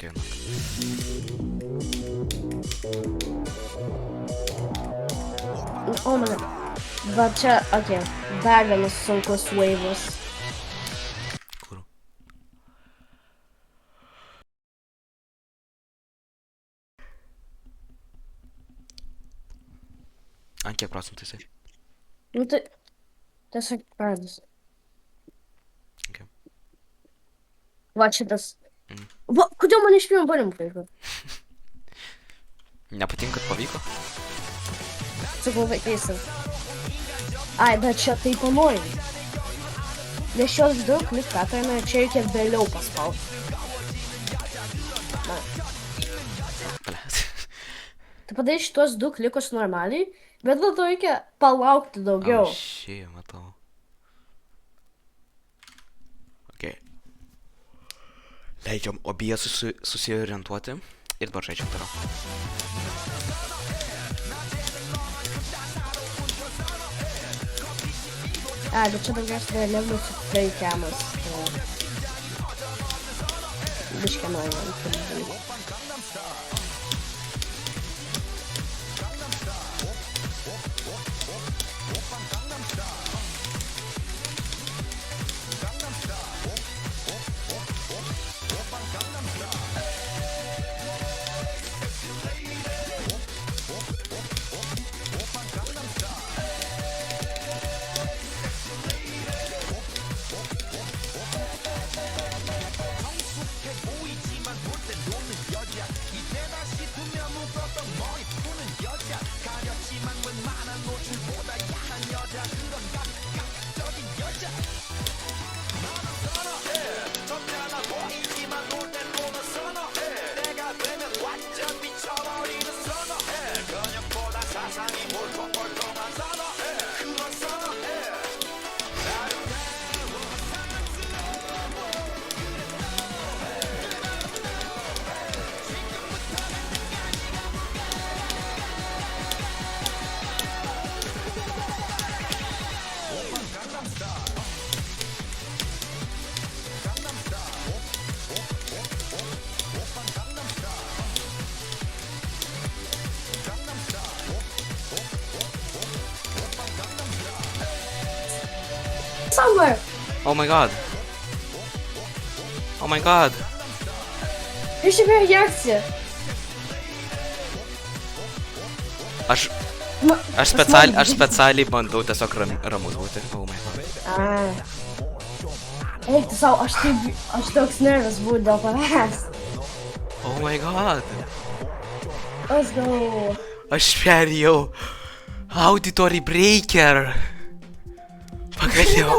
Okay, nu. O, mane. Va čia, okei. Dar vienas sunkus waivas. Kur? Ant kiek procentų jisai? Nu tai, tiesiog pradės. Okay. Va šitas. Va, kodėl man iš pirmo bandymų pavyko? Nepatinka, kad pavyko? Sakau, keista. Ai, bet čia tai panojai. Nes šios du kliktatojame, čia reikia vėliau paspausti. Na. Blet. Tai padarai šitos du klikus normaliai, bet dėl to reikia palaukti daugiau. Šį, matau. Okay. Leidžiam obie susiorientuoti ir dabar žaidžiam toliau. Ai, bet čia daugiausiai levelių suteikiamas. Biškė nuojama. Somewhere. Oh my god. Oh my god. Ir šiaip yra reakcija. Aš specialiai bandau tiesiog ramus būti. Oh my god. Eik tu savo, aš toks nervas būtų dėl tavęs. Oh my god. Let's go. Aš perėjau Auditory Breaker. Pagaliau.